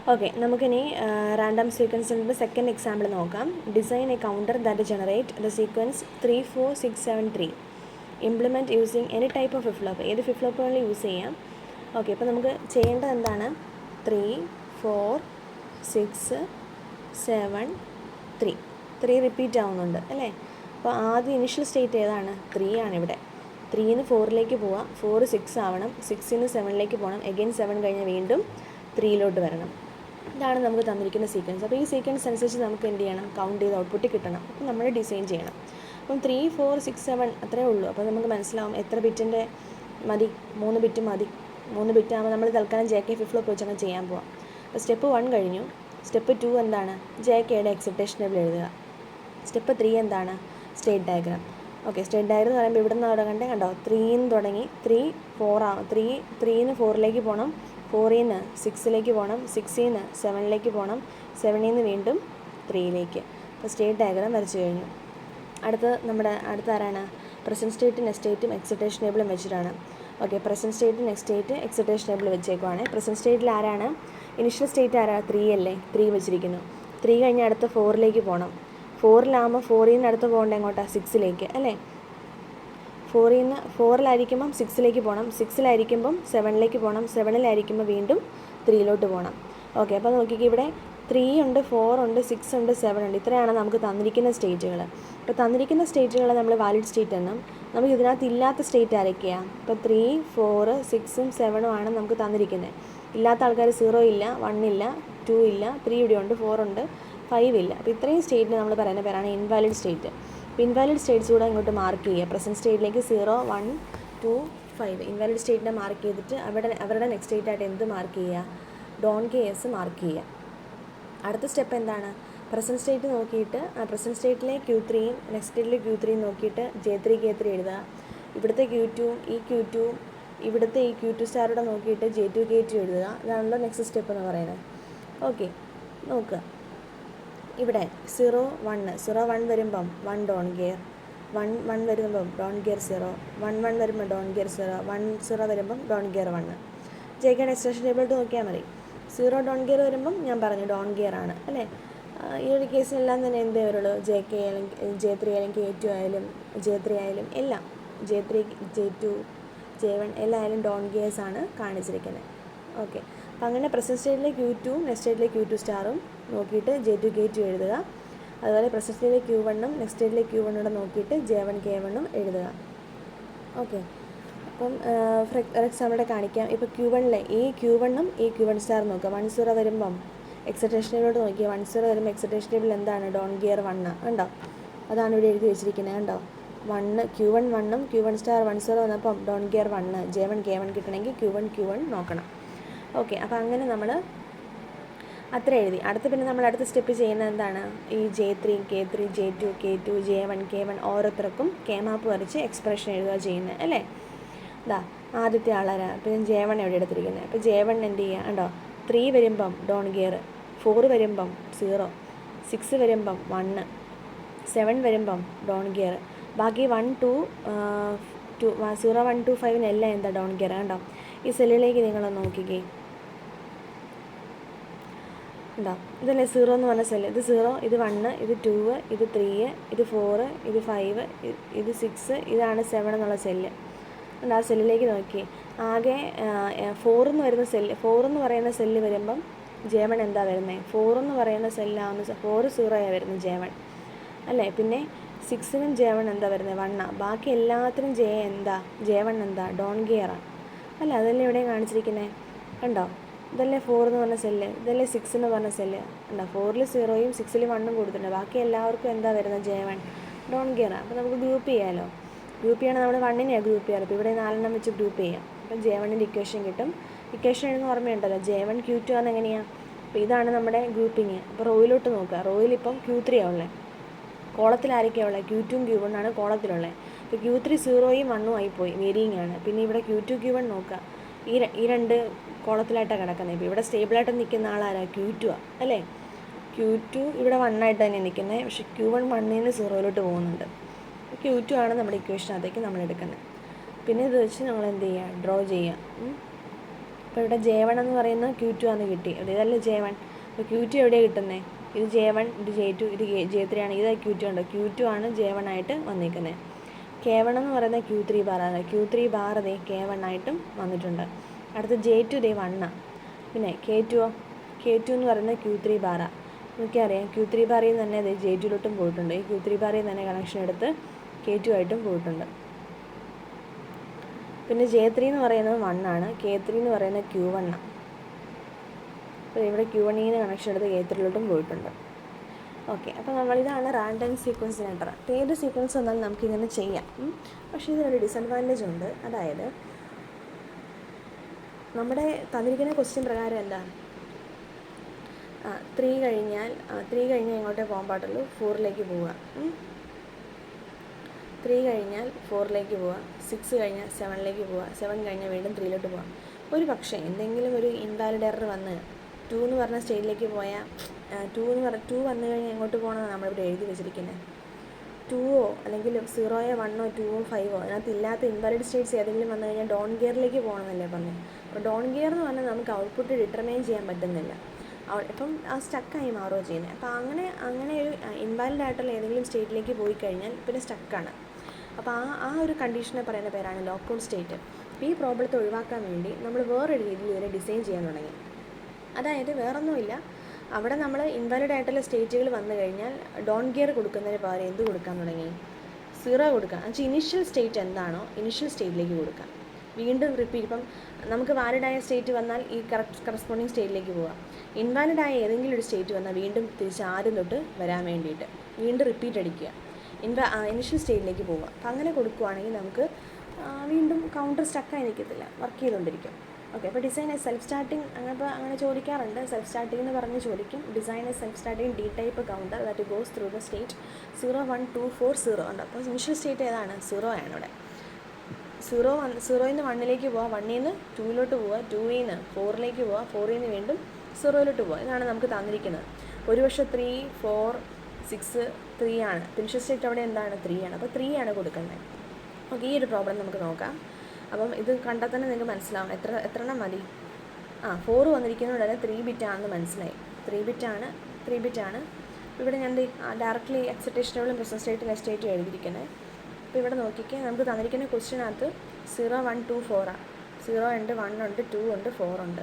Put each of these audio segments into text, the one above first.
Okay, നമുക്കിനി random സീക്വൻസിൻ്റെ second example നോക്കാം. Design A counter that generate the sequence 3 4 6 7 3. Implement using any type of flip flop. ഏത് flip ഫ്ലോപ്പുകളിൽ use ചെയ്യാം. Okay, ഇപ്പോൾ നമുക്ക് ചെയ്യേണ്ടത് എന്താണ്? 3 4 6 7 3 റിപ്പീറ്റ് ആവുന്നുണ്ട് അല്ലേ? അപ്പോൾ ആദ്യം ഇനിഷ്യൽ സ്റ്റേറ്റ് ഏതാണ്? 3 ആണ് ഇവിടെ. 3 4 പോവാം, 4 6 ആവണം, 6 7 പോകണം, എഗെയിൻ 7 കഴിഞ്ഞ് വീണ്ടും 3 വരണം. ഇതാണ് നമുക്ക് തന്നിരിക്കുന്ന സീക്വൻസ്. അപ്പോൾ ഈ സീക്വൻസ് അനുസരിച്ച് നമുക്ക് എന്ത് ചെയ്യണം? കൗണ്ട് ചെയ്ത് ഔട്ട്പുട്ട് കിട്ടണം. അപ്പോൾ നമ്മൾ ഡിസൈൻ ചെയ്യണം. അപ്പം 3 4 6 7 അത്രേ ഉള്ളൂ. അപ്പോൾ നമുക്ക് മനസ്സിലാവും എത്ര ബിറ്റിൻ്റെ മതി. 3 ബിറ്റ് മതി. 3 ബിറ്റ് ആകുമ്പോൾ നമ്മൾ തൽക്കാലം JK ഫ്ലിപ്പ് ഫ്ലോപ്പ് വെച്ചാണ് ചെയ്യാൻ പോവാം. അപ്പോൾ സ്റ്റെപ്പ് 1 കഴിഞ്ഞു. സ്റ്റെപ്പ് 2 എന്താണ്? JKയുടെ എക്സിറ്റേഷൻ ടേബിൾ എഴുതുക. സ്റ്റെപ്പ് 3 എന്താണ്? State diagram. Okay, state diagram എന്ന് പറയുമ്പോൾ ഇവിടെ നിന്ന് തുടങ്ങണ്ടേ? കണ്ടോ, 3 തുടങ്ങി 3 4 ആവും. 3 4 പോകണം, 4 6 പോകണം, 6 7 പോകണം, 7 വീണ്ടും 3. അപ്പോൾ സ്റ്റേറ്റ് ഡയഗ്രാം വരച്ചു കഴിഞ്ഞു. അടുത്ത ആരാണ്? പ്രസൻറ്റ് സ്റ്റേറ്റ്, നെക്സ്റ്റ് സ്റ്റേറ്റും എക്സിറ്റേഷൻ ടേബിളും വെച്ചിട്ടാണ്. Okay, present state, next state, excitation table വെച്ചേക്കുവാണ്. പ്രസൻറ്റ് സ്റ്റേറ്റിൽ ആരാണ്? ഇനിഷ്യൽ സ്റ്റേറ്റ് ആരാണ്? 3 അല്ലേ? 3 വെച്ചിരിക്കുന്നു. 3 കഴിഞ്ഞ് അടുത്ത 4 പോകണം. 4 4 അടുത്ത് പോകേണ്ട എങ്ങോട്ടാണ്? 6 അല്ലേ? 4 6 പോകണം, 6 7 പോകണം, 7 വീണ്ടും 3 പോകണം. ഓക്കെ, അപ്പോൾ നോക്കിക്കേ, ഇവിടെ 3 ഉണ്ട്, 4 ഉണ്ട്, 6 ഉണ്ട്, 7 ഉണ്ട്. ഇത്രയാണ് നമുക്ക് തന്നിരിക്കുന്ന സ്റ്റേറ്റുകൾ. ഇപ്പോൾ തന്നിരിക്കുന്ന സ്റ്റേറ്റുകൾ നമ്മൾ വാലിഡ് സ്റ്റേറ്റ് എന്നും നമുക്ക് ഇതിനകത്ത് ഇല്ലാത്ത സ്റ്റേറ്റ് ആരൊക്കെയാണ്? ഇപ്പോൾ 3 4 6 7 ആണ് നമുക്ക് തന്നിരിക്കുന്നത്. ഇല്ലാത്ത ആൾക്കാർ 0 ഇല്ല, 1 ഇല്ല, 2 ഇല്ല, 3 ഇവിടെ ഉണ്ട്, 4 ഉണ്ട്, 5 ഇല്ല. അപ്പോൾ ഇത്രയും സ്റ്റേറ്റിന് നമ്മൾ പറയുന്ന പേരാണ് ഇൻവാലിഡ് സ്റ്റേറ്റ്. അപ്പോൾ ഇൻവാലിഡ് സ്റ്റേറ്റ്സ് കൂടെ ഇങ്ങോട്ട് മാർക്ക് ചെയ്യുക. പ്രസൻറ്റ് സ്റ്റേറ്റിലേക്ക് 0 1 2 5 ഇൻവാലിഡ് സ്റ്റേറ്റിനെ മാർക്ക് ചെയ്തിട്ട് അവരുടെ നെക്സ്റ്റ് സ്റ്റേറ്റായിട്ട് എന്ത് മാർക്ക് ചെയ്യുക? ഡോൺ കേസ് മാർക്ക് ചെയ്യുക. അടുത്ത സ്റ്റെപ്പ് എന്താണ്? പ്രസൻറ്റ് സ്റ്റേറ്റ് നോക്കിയിട്ട് പ്രസൻറ്റ് സ്റ്റേറ്റിലെ Q3 നെക്സ്റ്റ് സ്റ്റേറ്റിലെ Q3 നോക്കിയിട്ട് J3 K3 എഴുതുക. ഇവിടുത്തെ Q2 ഈ Q2 ഇവിടുത്തെ ഈ Q2 സ്റ്റാറോടെ നോക്കിയിട്ട് J2 K2 എഴുതുക. ഇതാണല്ലോ നെക്സ്റ്റ് സ്റ്റെപ്പ് എന്ന് പറയുന്നത്. ഓക്കെ, നോക്കുക. ഇവിടെ 0 1 വരുമ്പം 1 ഡോൺ ഗിയർ, 1 വരുമ്പം ഡോൺ ഗിയർ 0, 1 വരുമ്പോൾ ഡോൺ ഗിയർ 0, 1 0 വരുമ്പം ഡോൺ ഗിയർ 1. JKയുടെ എക്സ്റ്റേഷൻ ടേബിളിട്ട് നോക്കിയാൽ മതി. 0 ഡോൺ ഗിയർ വരുമ്പം ഞാൻ പറഞ്ഞു ഡോൺ ഗിയർ ആണ് അല്ലേ? ഈ ഒരു കേസിലെല്ലാം തന്നെ എന്തേ വരുള്ളൂ? JK അല്ലെങ്കിൽ J3 അല്ലെങ്കിൽ K2 ആയാലും J3 ആയാലും എല്ലാം J3 J2 J1 എല്ലായാലും Don gears ആണ് കാണിച്ചിരിക്കുന്നത്. ഓക്കെ, അപ്പം അങ്ങനെ പ്രസൻറ്റ് സ്റ്റേറ്റിലെ Q2 നെക്സ്റ്റ് സ്റ്റേറ്റിലെ Q2 സ്റ്റാറും നോക്കിയിട്ട് J2 K2 എഴുതുക. അതുപോലെ പ്രസൻറ്റ് സ്റ്റേറ്റിലെ Q1 നെക്സ്റ്റ് സ്റ്റേറ്റിലെ Q1 കൂടെ നോക്കിയിട്ട് J1 K1 എഴുതുക. ഓക്കെ, അപ്പം ഫോർ എക്സാമ്പിൾ കാണിക്കാം. ഇപ്പോൾ Q1 ഈ Q1 ഈ Q1 സ്റ്റാർ നോക്കുക. 1 0 വരുമ്പം എക്സിറ്റേഷൻ ടേബിളോട്ട് നോക്കിയാൽ 1 0 വരുമ്പോൾ എക്സിറ്റേഷൻ ടേബിൾ എന്താണ്? ഡോൺ ഗിയർ 1 കണ്ടോ? അതാണ് ഇവിടെ എഴുതി വെച്ചിരിക്കുന്നത് കണ്ടോ? Q1 1 Q1 സ്റ്റാർ 1 0 വന്നപ്പം ഡോൺ ഗിയർ 1 J1 K1 കിട്ടണമെങ്കിൽ Q1 നോക്കണം. ഓക്കെ, അപ്പോൾ അങ്ങനെ നമ്മൾ അത്ര എഴുതി. പിന്നെ നമ്മൾ അടുത്ത സ്റ്റെപ്പ് ചെയ്യുന്നത് എന്താണ്? ഈ J3 K3 J2 K2 J1 K1 ഓരോരുത്തർക്കും മാപ്പ് വരച്ച് എക്സ്പ്രഷൻ എഴുതുക ചെയ്യുന്നത് അല്ലേ? ആദ്യത്തെ ആളാരാ? പിന്നെ J1 എവിടെ എടുത്തിരിക്കുന്നത്? അപ്പോൾ J1 എന്ത് ചെയ്യുക? കണ്ടോ, 3 വരുമ്പം ഡോൺ ഗിയർ, 4 വരുമ്പം 0, 6 വരുമ്പം 1, 7 വരുമ്പം ഡോൺ ഗിയർ. ബാക്കി 1 2 0 1 2 5 എല്ലാം എന്താ? ഡോൺ ഗിയർ. കണ്ടോ, ഈ സെല്ലിലേക്ക് നിങ്ങളൊന്ന് നോക്കിക്കേ. ഉണ്ടോ? ഇതല്ലേ 0 എന്ന് പറഞ്ഞ സെല്ല്. ഇത് 0, ഇത് 1, ഇത് 2, ഇത് 3, ഇത് 4, ഇത് 5, ഇത് 6, ഇതാണ് 7 എന്നുള്ള സെല്ല്. ഉണ്ട്, ആ സെല്ലിലേക്ക് നോക്കി. ആകെ 4 എന്ന് പറയുന്ന സെല്ല് വരുമ്പം J1 എന്താ വരുന്നത്? 4 എന്ന് പറയുന്ന സെല്ലാവുന്ന 4 0 വരുന്നത് J1 അല്ലേ? പിന്നെ 6 J1 എന്താ വരുന്നത്? 1. ബാക്കി എല്ലാത്തിനും J1 എന്താ? ഡോൺ ഗിയറാണ് അല്ല? അതല്ലേ ഇവിടെ കാണിച്ചിരിക്കുന്നത് കണ്ടോ? ഇതല്ലേ 4 എന്ന് പറഞ്ഞ സെല്ല്, ഇതല്ലേ 6 എന്ന് പറഞ്ഞ സെല്ല്. ഉണ്ടോ? 4 0 6 1 കൊടുത്തിട്ടുണ്ട്. ബാക്കി എല്ലാവർക്കും എന്താ വരുന്നത്? J1 Don ഗിയറാണ്. അപ്പോൾ നമുക്ക് ഗ്രൂപ്പ് ചെയ്യാമല്ലോ. ഗ്രൂപ്പ് ചെയ്യണം. നമ്മൾ 1നെയാണ് ഗ്രൂപ്പ് ചെയ്യാറ്. അപ്പോൾ ഇവിടെ 4 വെച്ച് ഗ്രൂപ്പ് ചെയ്യാം. അപ്പം J1 ഇക്വേഷൻ കിട്ടും. ഇക്വേഷൻ എഴുതുന്ന ഓർമ്മയുണ്ടല്ലോ, J1 Q2 ആണ്. എങ്ങനെയാണ്? അപ്പോൾ ഇതാണ് നമ്മുടെ ഗ്രൂപ്പിങ്. അപ്പോൾ റോയിലോട്ട് നോക്കുക. റോയിലിപ്പം Q3 ആണ് ഉള്ളത്. കോളത്തിൽ ആരൊക്കെയാണ് ഉള്ളത്? Q2 Q1 ആണ് കോളത്തിലുള്ളത്. ഇപ്പോൾ Q3 0 1 ആയിപ്പോയി, വേരിയിങ് ആണ്. പിന്നെ ഇവിടെ Q2 Q1 നോക്കുക. ഈ രണ്ട് കോളത്തിലായിട്ടാണ് കിടക്കുന്നത്. ഇപ്പോൾ ഇവിടെ സ്റ്റേബിളായിട്ട് നിൽക്കുന്ന ആളാരാ? Q2 അല്ലേ? Q2 ഇവിടെ 1 ആയിട്ട് തന്നെ നിൽക്കുന്നത്. പക്ഷേ Q1 1 0 പോകുന്നുണ്ട്. Q2 ആണ് നമ്മുടെ ഇക്വേഷനകത്തേക്ക് നമ്മൾ എടുക്കുന്നത്. പിന്നെ ഇത് വെച്ച് നമ്മൾ എന്ത് ചെയ്യുക? ഡ്രോ ചെയ്യുക. അപ്പോൾ ഇവിടെ J1 എന്ന് പറയുന്ന Q2 ആണ് കിട്ടി. ഇതല്ലേ J1. അപ്പോൾ Q2 എവിടെയാണ് കിട്ടുന്നത്? ഇത് J1, ഇത് J2, ഇത് J3 ആണ്. ഇത് Q2 ഉണ്ട്. Q2 ആണ് J1 ആയിട്ട് വന്നിരിക്കുന്നത്. K1 എന്ന് പറയുന്നത് Q3 ബാറാണ്. Q3 ബാർ ദേ K1 ആയിട്ടും വന്നിട്ടുണ്ട്. അടുത്ത J2 ദേ 1 ആണ്. പിന്നെ K2 എന്ന് പറയുന്നത് Q3 ബാറാണ്. നമുക്കറിയാം Q3 ബാറിൽ നിന്ന് തന്നെ അത് J2ലോട്ടും പോയിട്ടുണ്ട്. ഈ Q3 ബാറിൽ നിന്ന് തന്നെ കണക്ഷൻ എടുത്ത് K2 ആയിട്ടും പോയിട്ടുണ്ട്. പിന്നെ J3 എന്ന് പറയുന്നത് 1 ആണ്. K3 എന്ന് പറയുന്നത് Q1 ആണ്. അപ്പോൾ ഇവിടെ Q1 ൽ നിന്ന് കണക്ഷൻ എടുത്ത് K3ലോട്ടും പോയിട്ടുണ്ട്. ഓക്കെ, അപ്പോൾ നമ്മളിതാണ് റാൻഡം സീക്വൻസ് ജനറേറ്റർ. അപ്പോൾ ഏത് സീക്വൻസ് വന്നാലും നമുക്കിങ്ങനെ ചെയ്യാം. പക്ഷേ ഇതിനൊരു ഡിസഡ്വാൻറ്റേജ് ഉണ്ട്. അതായത് നമ്മുടെ തന്നിരിക്കുന്ന ക്വസ്റ്റ്യൻ പ്രകാരം എന്താണ്, 3 കഴിഞ്ഞാൽ എങ്ങോട്ടേ പോകാൻ പാടുള്ളൂ? 4ലേക്ക് പോവുക. 3 കഴിഞ്ഞാൽ 4ലേക്ക് പോവുക. 6 കഴിഞ്ഞാൽ 7ലേക്ക് പോവുക. 7 കഴിഞ്ഞാൽ വീണ്ടും 3ലോട്ട് പോവാം. ഒരു പക്ഷേ എന്തെങ്കിലും ഒരു ഇൻവാലിഡ് എറർ വന്ന് 2 എന്ന് പറഞ്ഞ സ്റ്റേജിലേക്ക് പോയാൽ 2 വന്നു കഴിഞ്ഞാൽ എങ്ങോട്ട് പോകണമെന്നാണ് നമ്മളിവിടെ എഴുതി വെച്ചിരിക്കുന്നത്. 2ഓ അല്ലെങ്കിൽ 0ഓ 1ഓ 2ഓ 5ഓ അതിനകത്ത് ഇല്ലാത്ത ഇൻവാലിഡ് സ്റ്റേറ്റ്സ് ഏതെങ്കിലും വന്നു കഴിഞ്ഞാൽ ഡോൺ ഗിയറിലേക്ക് പോകണമെന്നല്ലേ പറഞ്ഞത്. അപ്പോൾ ഡോൺ ഗിയർ എന്ന് പറഞ്ഞാൽ നമുക്ക് ഔട്ട്പുട്ട് ഡിറ്റർമൈൻ ചെയ്യാൻ പറ്റുന്നില്ല. ഇപ്പം ആ സ്റ്റക്കായി മാറുകയോ ചെയ്യുന്നത്. അപ്പോൾ അങ്ങനെ ഒരു ഇൻവാലിഡ് ആയിട്ടുള്ള ഏതെങ്കിലും സ്റ്റേറ്റിലേക്ക് പോയി കഴിഞ്ഞാൽ പിന്നെ സ്റ്റക്കാണ്. അപ്പോൾ ആ ഒരു കണ്ടീഷനെ പറയുന്ന പേരാണ് ലോക്കൗട്ട് സ്റ്റേറ്റ്. അപ്പോൾ ഈ പ്രോബ്ലത്തെ ഒഴിവാക്കാൻ വേണ്ടി നമ്മൾ വേറൊരു രീതിയിൽ ഇതിനെ ഡിസൈൻ ചെയ്യാൻ തുടങ്ങി. അതായത് വേറൊന്നുമില്ല, അവിടെ നമ്മൾ ഇൻവാലിഡ് ആയിട്ടുള്ള സ്റ്റേറ്റുകൾ വന്നു കഴിഞ്ഞാൽ ഡോൺ ഗിയർ കൊടുക്കുന്നതിന് പകരം എന്ത് കൊടുക്കാൻ തുടങ്ങി? 0 കൊടുക്കാം. എന്നുവെച്ചാൽ ഇനിഷ്യൽ സ്റ്റേറ്റ് എന്താണോ ഇനിഷ്യൽ സ്റ്റേറ്റിലേക്ക് കൊടുക്കാം. വീണ്ടും റിപ്പീറ്റ്. ഇപ്പം നമുക്ക് വാലിഡായ സ്റ്റേറ്റ് വന്നാൽ ഈ കറസ്പോണ്ടിങ് സ്റ്റേറ്റിലേക്ക് പോകാം. ഇൻവാലിഡായ ഏതെങ്കിലും ഒരു സ്റ്റേറ്റ് വന്നാൽ വീണ്ടും തിരിച്ച് ആദ്യം തൊട്ട് വരാൻ വേണ്ടിയിട്ട് വീണ്ടും റിപ്പീറ്റ് അടിക്കുക, ഇനിഷ്യൽ സ്റ്റേറ്റിലേക്ക് പോവുക. അപ്പം അങ്ങനെ കൊടുക്കുകയാണെങ്കിൽ നമുക്ക് വീണ്ടും കൗണ്ടർ സ്റ്റക്കായി നിൽക്കത്തില്ല, വർക്ക് ചെയ്തുകൊണ്ടിരിക്കും. ഓക്കെ, അപ്പോൾ ഡിസൈൻ എ സെൽഫ് സ്റ്റാർട്ടിങ് അങ്ങനെ ചോദിക്കാറുണ്ട്. സെൽഫ് സ്റ്റാർട്ടിംഗ് എന്ന് പറഞ്ഞ് ചോദിക്കും. Design A self starting D type counter that goes through the state 0, 1, 2, 4, 0 ഉണ്ട്. അപ്പോൾ ഇനിഷ്യൽ സ്റ്റേറ്റ് ഏതാണ്? 0 ആണ് ഇവിടെ. 0ൽ നിന്ന് 1ലേക്ക് പോവുക, 1ൽ നിന്ന് 2ലോട്ട് പോവുക, 2ൽ നിന്ന് 4ലേക്ക് പോവുക, 4ൽ നിന്ന് വീണ്ടും 0ലോട്ട് പോവുക. ഇതാണ് നമുക്ക് തന്നിരിക്കുന്നത്. ഒരു പക്ഷേ 3, 4, 6, 3 ആണ്. ഇനിഷ്യൽ സ്റ്റേറ്റ് അവിടെ എന്താണ്? 3 ആണ്. അപ്പോൾ 3 ആണ് കൊടുക്കുന്നത്. ഓക്കെ, ഈ ഒരു പ്രോബ്ലം നമുക്ക് നോക്കാം. അപ്പം ഇത് കണ്ടാൽ തന്നെ നിങ്ങൾക്ക് മനസ്സിലാവും എത്ര എണ്ണം മതി. 4 വന്നിരിക്കുന്നതുകൊണ്ട് 3 ബിറ്റ് ആണെന്ന് മനസ്സിലായി. 3 ബിറ്റ് ആണ്. ഇവിടെ ഞാൻ ഡയറക്റ്റ്ലി എക്സൈറ്റേഷൻ ടെബിളും പ്രസൻറ്റ് സ്റ്റേറ്റും എസ്റ്റേറ്റും എഴുതിയിരിക്കുന്നത്. അപ്പോൾ ഇവിടെ നോക്കിക്കേ, നമുക്ക് തന്നിരിക്കുന്ന ക്വസ്റ്റ്യനകത്ത് 0, 1, 2, 4 ആണ്. 0 ഉണ്ട്, 1 ഉണ്ട്, 2 ഉണ്ട്, 4 ഉണ്ട്.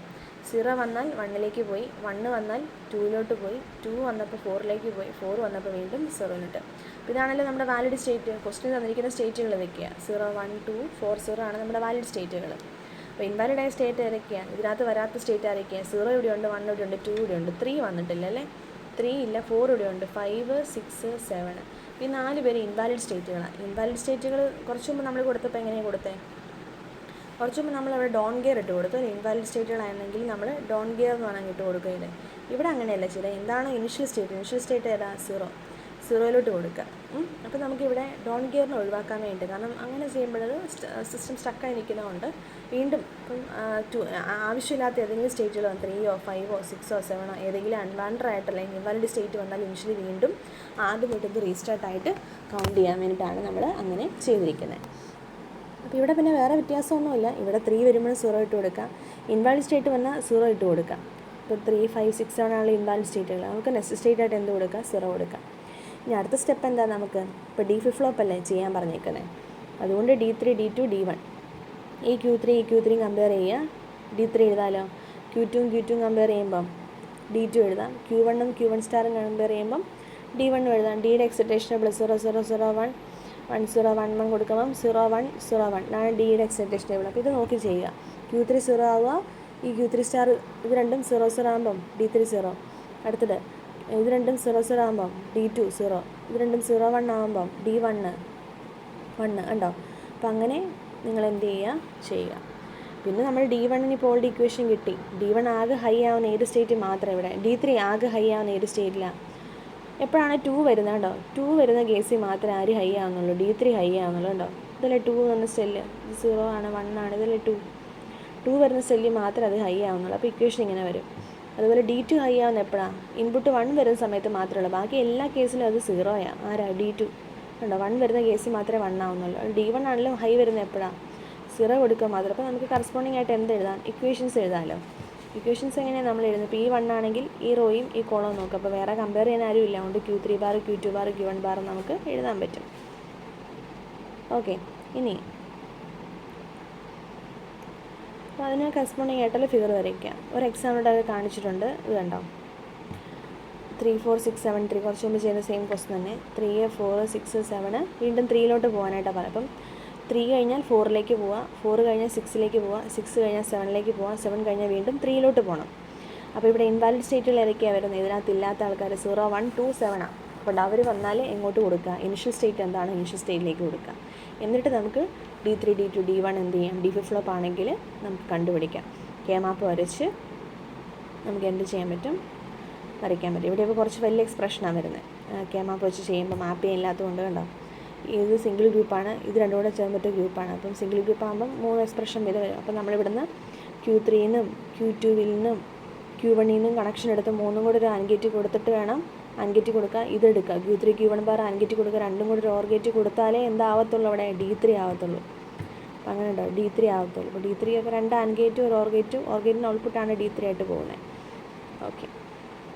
0 വന്നാൽ 1ലേക്ക് പോയി, 1 വന്നാൽ 2ലോട്ട് പോയി, 2 വന്നപ്പോൾ 4ലേക്ക് പോയി, 4 വന്നപ്പോൾ വീണ്ടും 0ലോട്ട്. അപ്പോൾ ഇതാണല്ലോ നമ്മുടെ വാലിഡ് സ്റ്റേറ്റ്. ക്വസ്റ്റ്യൻ തന്നിരിക്കുന്ന സ്റ്റേറ്റുകൾ വെക്കുക. 0, 1, 2, 4, 0 ആണ് നമ്മുടെ വാലിഡ് സ്റ്റേറ്റുകൾ. അപ്പോൾ ഇൻവാലിഡായ സ്റ്റേറ്റ് ഏതൊക്കെയാണ്? ഇതിനകത്ത് വരാത്ത സ്റ്റേറ്റ് ആരൊക്കെയാണ്? 0 ഇവിടെയുണ്ട്, 1 ഇവിടെയുണ്ട്, 2 ഇവിടെയുണ്ട്, 3 വന്നിട്ടില്ല അല്ലേ? 3 ഇല്ല, 4 ഇവിടെയുണ്ട്, 5, 6, 7. ഈ 4 പേര് ഇൻവാലിഡ് സ്റ്റേറ്റുകളാണ്. ഇൻവാലിഡ് സ്റ്റേറ്റുകൾ കുറച്ച് മുമ്പ് നമ്മൾ കൊടുത്തപ്പോൾ എങ്ങനെയാണ് കൊടുത്തത്? കുറച്ച് മുമ്പ് നമ്മളവിടെ ഡോൺ ഗിയർ ഇട്ട് കൊടുത്തു. ഇൻവാലിഡ് സ്റ്റേറ്റുകളാണെങ്കിൽ നമ്മൾ ഡോൺ ഗിയർ എന്ന് വേണമെങ്കിൽ ഇട്ട് കൊടുക്കുകയില്ലേ. ഇവിടെ അങ്ങനെയല്ല ചെയ്തത്. എന്താണ് ഇനിഷ്യൽ സ്റ്റേറ്റ് ഏതാ? 0ലോട്ട് കൊടുക്കുക. അപ്പോൾ നമുക്കിവിടെ ഡോൺ ഗിയറിനെ ഒഴിവാക്കാൻ വേണ്ടി, കാരണം അങ്ങനെ ചെയ്യുമ്പോഴത് സിസ്റ്റം സ്റ്റക്കായി നിൽക്കുന്നതുകൊണ്ട് വീണ്ടും ഇപ്പം ആവശ്യമില്ലാത്ത ഏതെങ്കിലും സ്റ്റേറ്റുകൾ 3ഓ 5ഓ 6ഓ 7ഓ ഏതെങ്കിലും അൺവാണ്ടഡ് ആയിട്ടുള്ള ഇൻവാലിഡ് സ്റ്റേറ്റ് വന്നാൽ ഇനിഷ്യലി വീണ്ടും ആദ്യം തൊട്ട് റീസ്റ്റാർട്ടായിട്ട് കൗണ്ട് ചെയ്യാൻ വേണ്ടിയിട്ടാണ് നമ്മൾ അങ്ങനെ ചെയ്തിരിക്കുന്നത്. അപ്പോൾ ഇവിടെ പിന്നെ വേറെ വ്യത്യാസമൊന്നുമില്ല. ഇവിടെ 3 വരുമ്പോഴും 0 ഇട്ട് കൊടുക്കാം. ഇൻവാലിഡ് സ്റ്റേറ്റ് വന്നാൽ 0 ഇട്ട് കൊടുക്കാം. ഇപ്പോൾ 3, 5, 6, 7 ആണുള്ള ഇൻവാലിഡ് സ്റ്റേറ്റുകൾ. നമുക്ക് നെക്സ്റ്റ് സ്റ്റേറ്റ് ആയിട്ട് എന്ത് കൊടുക്കാം? 0 കൊടുക്കാം. ഇനി അടുത്ത സ്റ്റെപ്പ് എന്താ? നമുക്ക് ഇപ്പോൾ D ഫ്ലിപ്പ് ഫ്ലോപ്പ് അല്ലേ ചെയ്യാൻ പറഞ്ഞേക്കുന്നത്. അതുകൊണ്ട് D3, D2, D1 ഈ Q3 കമ്പയർ ചെയ്യുക. D3 എഴുതാമല്ലോ. Q2 കമ്പയർ ചെയ്യുമ്പം D2 എഴുതാം. Q1 Q1 കമ്പയർ ചെയ്യുമ്പം D1 എഴുതാം. ഡിയുടെ എക്സൈറ്റേഷൻ പ്ലസ് 0, 0, 0, 1, 1, 0, 1, 1 കൊടുക്കുമ്പം 0, 1, 0, 1 ആണ് ഡിയുടെ എക്സൈറ്റേഷൻ ടേബിൾ. അപ്പോൾ ഇത് നോക്കി ചെയ്യുക. Q3 0 ആവുക. ഈ Q3 ഇത് രണ്ടും 0, 0 ആകുമ്പം D3 0. അടുത്തത് ഇത് രണ്ടും 0, 0 ആകുമ്പം D2 0. ഇത് രണ്ടും 0, 1 ആകുമ്പം D1 1 ഉണ്ടോ? അപ്പോൾ അങ്ങനെ നിങ്ങൾ എന്ത് ചെയ്യുക. പിന്നെ നമ്മൾ D1 ഇപ്പോൾ ഓൾഡ് ഇക്വേഷൻ കിട്ടി. D1 ആകെ ഹൈ ആവുന്ന ഏത് സ്റ്റേറ്റ് മാത്രമേ ഇവിടെ. D3 ആകെ ഹൈ ആവുന്ന ഏത് സ്റ്റേറ്റിലാണ്? എപ്പോഴാണ് 2 വരുന്നത് കേട്ടോ. 2 വരുന്ന കേസിൽ മാത്രമേ ആര് ഹൈ ആവുന്നുള്ളൂ? D3 ഹൈ ആവുന്നുള്ളൂ കേട്ടോ. ഇതല്ലേ 2 എന്ന സ്റ്റെല്ല്. 0 ആണ്, 1 ആണ്, ഇതല്ലേ 2 വരുന്ന സ്റ്റെല്ലിൽ മാത്രമേ അത് ഹൈ ആവുന്നുള്ളൂ. അപ്പോൾ ഇക്വേഷൻ ഇങ്ങനെ വരും. അതുപോലെ D2 ഹൈ ആവുന്ന എപ്പോഴാണ്? ഇൻപുട്ട് 1 വരുന്ന സമയത്ത് മാത്രമേ ഉള്ളൂ. ബാക്കി എല്ലാ കേസിലും അത് 0 ആരാ? D2 ഉണ്ടോ. 1 വരുന്ന കേസിൽ മാത്രമേ 1 ആവുന്നുള്ളൂ. D1 ആണെങ്കിലും ഹൈ വരുന്ന എപ്പോഴാണ്? സീറോ കൊടുക്കുക മാത്രം. അപ്പോൾ നമുക്ക് കറസ്പോണ്ടിങ് ആയിട്ട് എന്ത് എഴുതാം? ഇക്വേഷൻസ് എഴുതാമല്ലോ. ഇക്വേഷൻസ് എങ്ങനെയാണ് നമ്മൾ എഴുതുന്നത്? ഇപ്പോൾ E1 ആണെങ്കിൽ ഈ റോയും ഈ കോളവും നോക്കുക. അപ്പോൾ വേറെ കമ്പയർ ചെയ്യാൻ ആരും ഇല്ല, അതുകൊണ്ട് Q3 bar, Q2 bar, Q1 bar നമുക്ക് എഴുതാൻ പറ്റും. ഓക്കെ, ഇനി അപ്പോൾ അതിന് കറസ്പോണ്ടിങ് ആയിട്ടുള്ള ഫിഗർ വരയ്ക്കുക. ഒരു എക്സാമ്പിൾ അത് കാണിച്ചിട്ടുണ്ട്. ഇത് കണ്ടോ, 3 4 6 7 3, കുറച്ച് മുമ്പ് ചെയ്യുന്ന സെയിം ക്വസ്റ്റൻ തന്നെ. 3 4 6 7 വീണ്ടും 3 പോകാനായിട്ടാണ് പറയുക. അപ്പം 3 കഴിഞ്ഞാൽ 4 പോവുക, 4 കഴിഞ്ഞാൽ 6 പോവുക, 6 കഴിഞ്ഞാൽ 7 പോവുക, 7 കഴിഞ്ഞാൽ വീണ്ടും 3 പോകണം. അപ്പോൾ ഇവിടെ ഇൻവാലിഡ് സ്റ്റേറ്റുകൾ ഏതൊക്കെയാണ് വരുന്നത്? ഇതിനകത്ത് ഇല്ലാത്ത ആൾക്കാർ 0 1 2 7 ആണ്. അപ്പോൾ അവർ വന്നാൽ എങ്ങോട്ട് കൊടുക്കുക? ഇനിഷ്യൽ സ്റ്റേറ്റ് എന്താണ്? ഇനിഷ്യൽ സ്റ്റേറ്റിലേക്ക് കൊടുക്കുക. എന്നിട്ട് നമുക്ക് D3 D2 D1 എന്ത് ചെയ്യാം? ഡി ഫ്ലിപ്പ് ഫ്ലോപ്പ് ആണെങ്കിൽ നമുക്ക് കണ്ടുപിടിക്കാം. കെ മാപ്പ് വരച്ച് നമുക്ക് എന്ത് ചെയ്യാൻ പറ്റും? വരയ്ക്കാൻ പറ്റും. ഇവിടെ ഇപ്പോൾ കുറച്ച് വലിയ എക്സ്പ്രഷനാണ് വരുന്നത്. കെ മാപ്പ് വെച്ച് ചെയ്യുമ്പോൾ മാപ്പ് ചെയ്യാനില്ലാത്തതുകൊണ്ട് കണ്ടോ, ഇത് സിംഗിൾ ഗ്രൂപ്പാണ്, ഇത് രണ്ടും കൂടെ ചേർന്നിട്ട് ഗ്രൂപ്പാണ്. അപ്പം സിംഗിൾ ഗ്രൂപ്പ് ആകുമ്പം 3 എക്സ്പ്രഷൻ വരും. അപ്പം നമ്മളിവിടുന്ന് Q3 Q2 Q1 കണക്ഷൻ എടുത്ത് 3 കൂടെ ഒരു ആൻഡ് ഗേറ്റ് കൊടുത്തിട്ട് വേണം ആൻഡ് ഗേറ്റ് കൊടുക്കുക. ഇതെടുക്കുക, Q3 Q1 bar and gate കൊടുക്കുക, രണ്ടും കൂടെ ഒരു ഓർ ഗേറ്റ് കൊടുത്താലേ എന്താവത്തുള്ളൂ? അവിടെ D3 ആവത്തുള്ളൂ. അപ്പം അങ്ങനെ ഉണ്ടോ? D3 ആവത്തുള്ളൂ. അപ്പോൾ D3 ഒക്കെ 2 ആൻഡ് ഗേറ്റും ഒരു ഓർ ഗേറ്റും, ഓർ ഗേറ്റിൻ്റെ ഔട്ട്പുട്ടാണ് D3 ആയിട്ട് പോകുന്നത്. ഓക്കെ.